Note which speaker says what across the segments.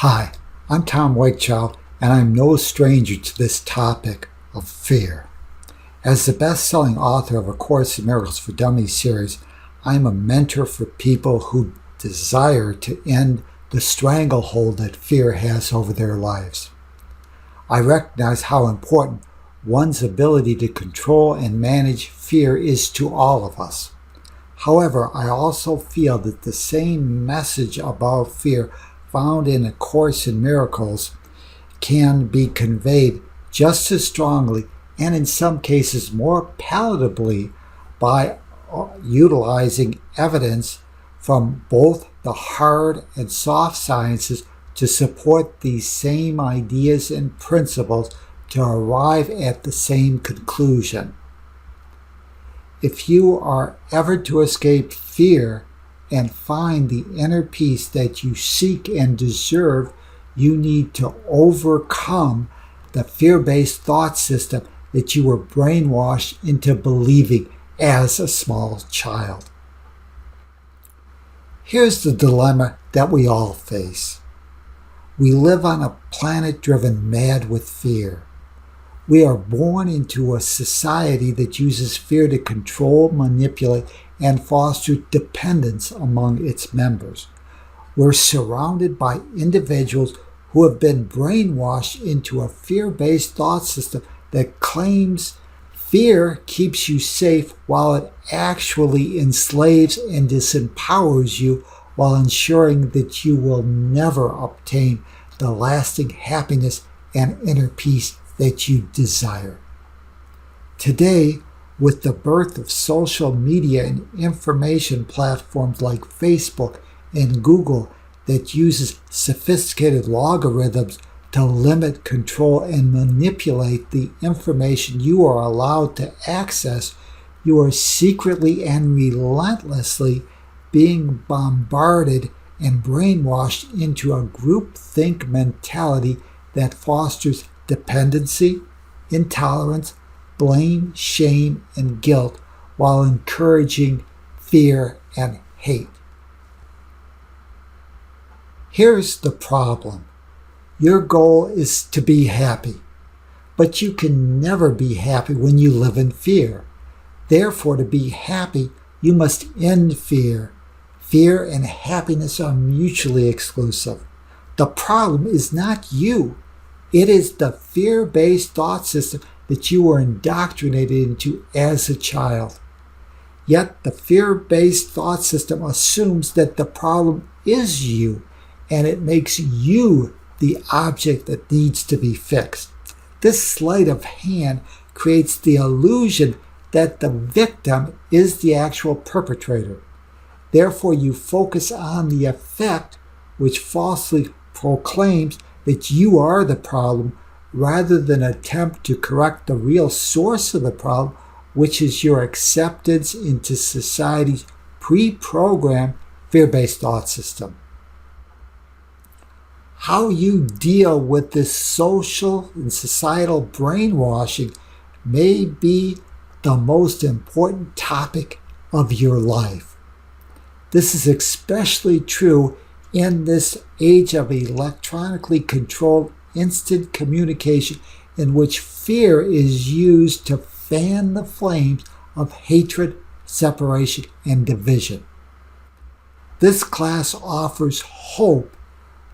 Speaker 1: Hi, I'm Tom Wakechild, and I'm no stranger to this topic of fear. As the best-selling author of A Course in Miracles for Dummies Series, I'm a mentor for people who desire to end the stranglehold that fear has over their lives. I recognize how important one's ability to control and manage fear is to all of us. However, I also feel that the same message about fear found in A Course in Miracles can be conveyed just as strongly and in some cases more palatably by utilizing evidence from both the hard and soft sciences to support these same ideas and principles to arrive at the same conclusion. If you are ever to escape fear and find the inner peace that you seek and deserve, you need to overcome the fear-based thought system that you were brainwashed into believing as a small child. Here's the dilemma that we all face. We live on a planet driven mad with fear. We are born into a society that uses fear to control, manipulate, and foster dependence among its members. We're surrounded by individuals who have been brainwashed into a fear-based thought system that claims fear keeps you safe while it actually enslaves and disempowers you while ensuring that you will never obtain the lasting happiness and inner peace that you desire. Today, with the birth of social media and information platforms like Facebook and Google that uses sophisticated logarithms to limit, control, and manipulate the information you are allowed to access, you are secretly and relentlessly being bombarded and brainwashed into a groupthink mentality that fosters dependency, intolerance, blame, shame, and guilt while encouraging fear and hate. Here's the problem. Your goal is to be happy, but you can never be happy when you live in fear. Therefore, to be happy, you must end fear. Fear and happiness are mutually exclusive. The problem is not you. It is the fear-based thought system that you were indoctrinated into as a child. Yet the fear-based thought system assumes that the problem is you, and it makes you the object that needs to be fixed. This sleight of hand creates the illusion that the victim is the actual perpetrator. Therefore, you focus on the effect, which falsely proclaims that you are the problem, rather than attempt to correct the real source of the problem, which is your acceptance into society's pre-programmed fear-based thought system. How you deal with this social and societal brainwashing may be the most important topic of your life. This is especially true in this age of electronically controlled instant communication in which fear is used to fan the flames of hatred, separation, and division. This class offers hope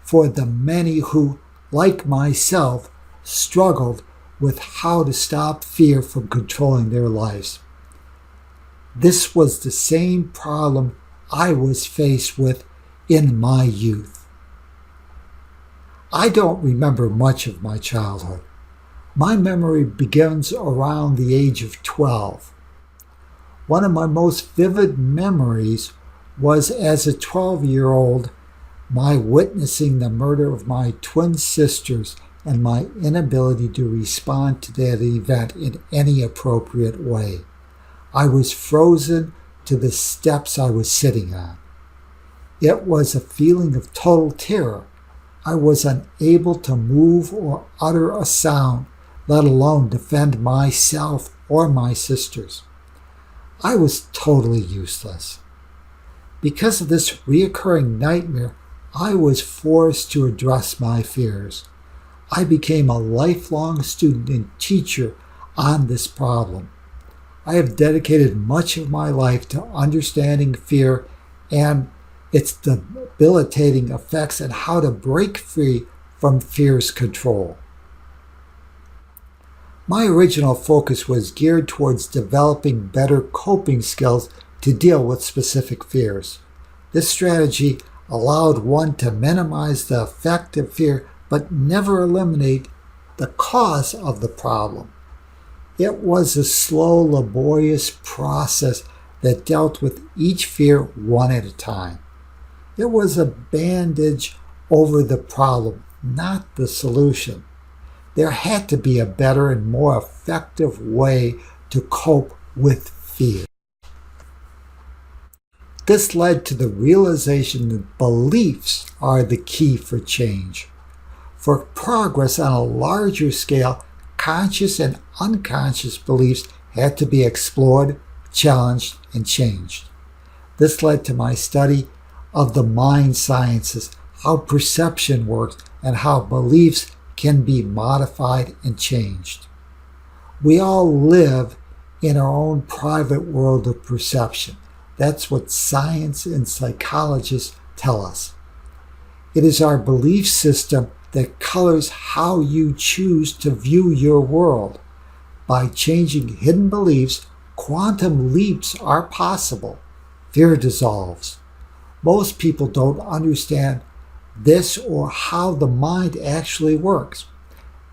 Speaker 1: for the many who, like myself, struggled with how to stop fear from controlling their lives. This was the same problem I was faced with in my youth. I don't remember much of my childhood. My memory begins around the age of 12. One of my most vivid memories was as a 12-year-old, my witnessing the murder of my twin sisters and my inability to respond to that event in any appropriate way. I was frozen to the steps I was sitting on. It was a feeling of total terror. I was unable to move or utter a sound, let alone defend myself or my sisters. I was totally useless. Because of this reoccurring nightmare, I was forced to address my fears. I became a lifelong student and teacher on this problem. I have dedicated much of my life to understanding fear and its debilitating effects and how to break free from fear's control. My original focus was geared towards developing better coping skills to deal with specific fears. This strategy allowed one to minimize the effect of fear but never eliminate the cause of the problem. It was a slow, laborious process that dealt with each fear one at a time. It was a bandage over the problem, not the solution. There had to be a better and more effective way to cope with fear. This led to the realization that beliefs are the key for change. For progress on a larger scale, conscious and unconscious beliefs had to be explored, challenged, and changed. This led to my study of the mind sciences, how perception works, and how beliefs can be modified and changed. We all live in our own private world of perception. That's what science and psychologists tell us. It is our belief system that colors how you choose to view your world. By changing hidden beliefs, quantum leaps are possible. Fear dissolves. Most people don't understand this or how the mind actually works.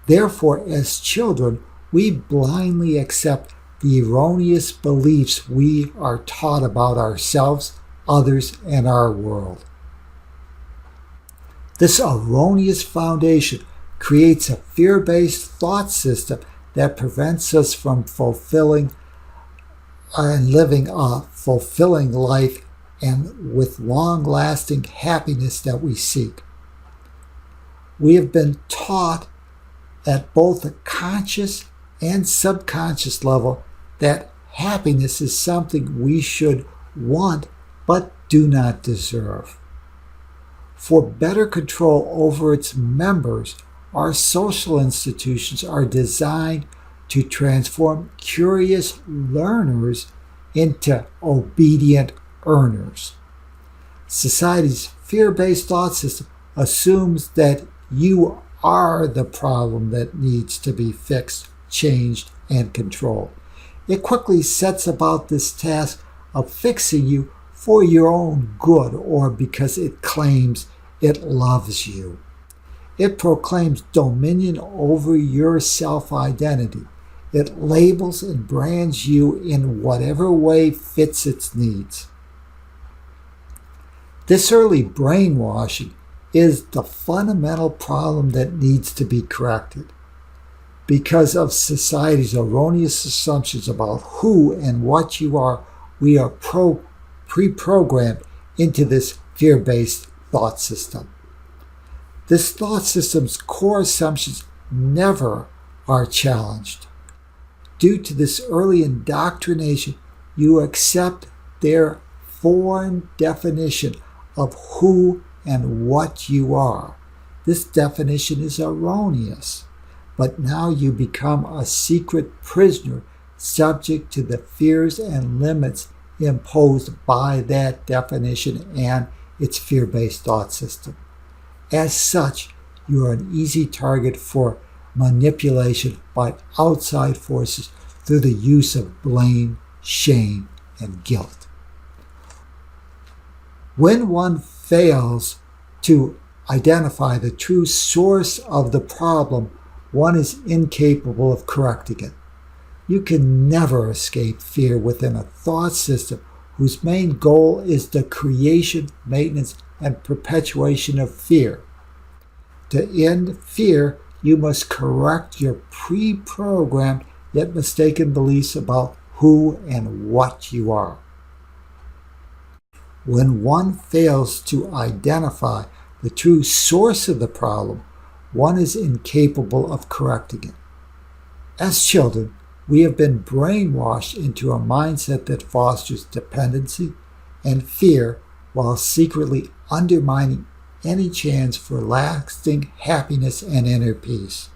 Speaker 1: Therefore, as children, we blindly accept the erroneous beliefs we are taught about ourselves, others, and our world. This erroneous foundation creates a fear-based thought system that prevents us from fulfilling and living a fulfilling life and with long-lasting happiness that we seek. We have been taught at both a conscious and subconscious level that happiness is something we should want but do not deserve. For better control over its members, our social institutions are designed to transform curious learners into obedient earners. Society's fear-based thought system assumes that you are the problem that needs to be fixed, changed, and controlled. It quickly sets about this task of fixing you for your own good or because it claims it loves you. It proclaims dominion over your self-identity. It labels and brands you in whatever way fits its needs. This early brainwashing is the fundamental problem that needs to be corrected. Because of society's erroneous assumptions about who and what you are, we are pre-programmed into this fear-based thought system. This thought system's core assumptions never are challenged. Due to this early indoctrination, you accept their foreign definition of who and what you are. This definition is erroneous, but now you become a secret prisoner subject to the fears and limits imposed by that definition and its fear-based thought system. As such, you are an easy target for manipulation by outside forces through the use of blame, shame, and guilt. When one fails to identify the true source of the problem, one is incapable of correcting it. You can never escape fear within a thought system whose main goal is the creation, maintenance, and perpetuation of fear. To end fear, you must correct your pre-programmed yet mistaken beliefs about who and what you are. When one fails to identify the true source of the problem, one is incapable of correcting it. As children, we have been brainwashed into a mindset that fosters dependency and fear while secretly undermining any chance for lasting happiness and inner peace.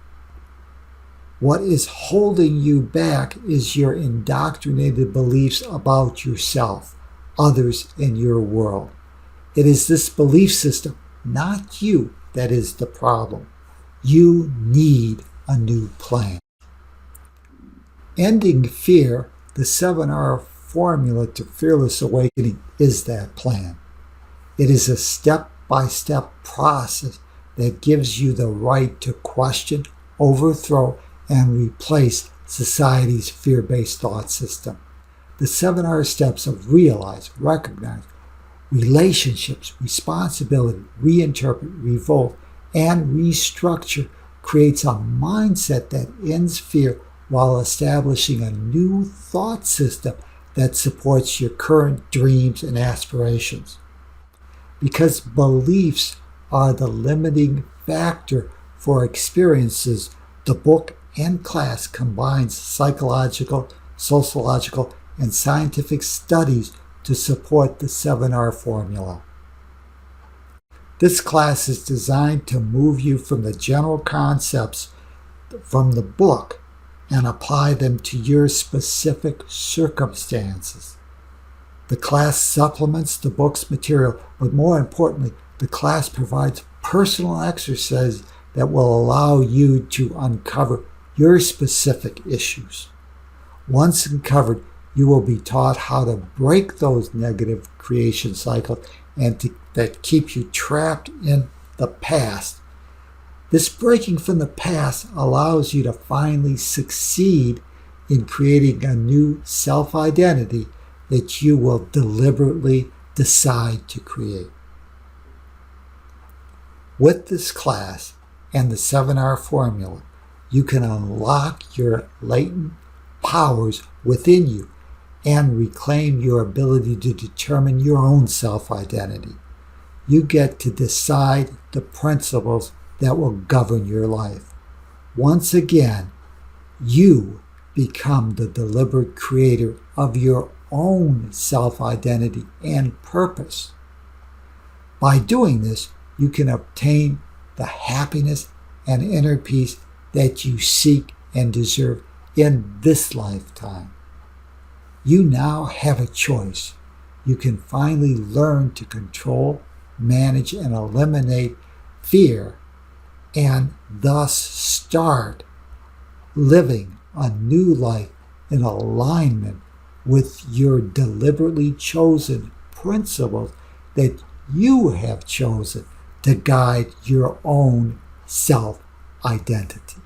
Speaker 1: What is holding you back is your indoctrinated beliefs about yourself, others, and your world. It is this belief system, not you, that is the problem. You need a new plan. Ending fear, the 7R formula to fearless awakening, is that plan. It is a step-by-step process that gives you the right to question, overthrow, and replace society's fear-based thought system. The 7R steps of realize, recognize, relationships, responsibility, reinterpret, revolt, and restructure creates a mindset that ends fear while establishing a new thought system that supports your current dreams and aspirations. Because beliefs are the limiting factor for experiences, the book and class combines psychological, sociological, and scientific studies to support the 7R formula. This class is designed to move you from the general concepts from the book and apply them to your specific circumstances. The class supplements the book's material, but more importantly, the class provides personal exercises that will allow you to uncover your specific issues. Once uncovered, you will be taught how to break those negative creation cycles that keep you trapped in the past. This breaking from the past allows you to finally succeed in creating a new self-identity that you will deliberately decide to create. With this class and the 7R formula, you can unlock your latent powers within you and reclaim your ability to determine your own self-identity. You get to decide the principles that will govern your life. Once again, you become the deliberate creator of your own self-identity and purpose. By doing this, you can obtain the happiness and inner peace that you seek and deserve in this lifetime. You now have a choice. You can finally learn to control, manage, and eliminate fear, and thus start living a new life in alignment with your deliberately chosen principles that you have chosen to guide your own self-identity.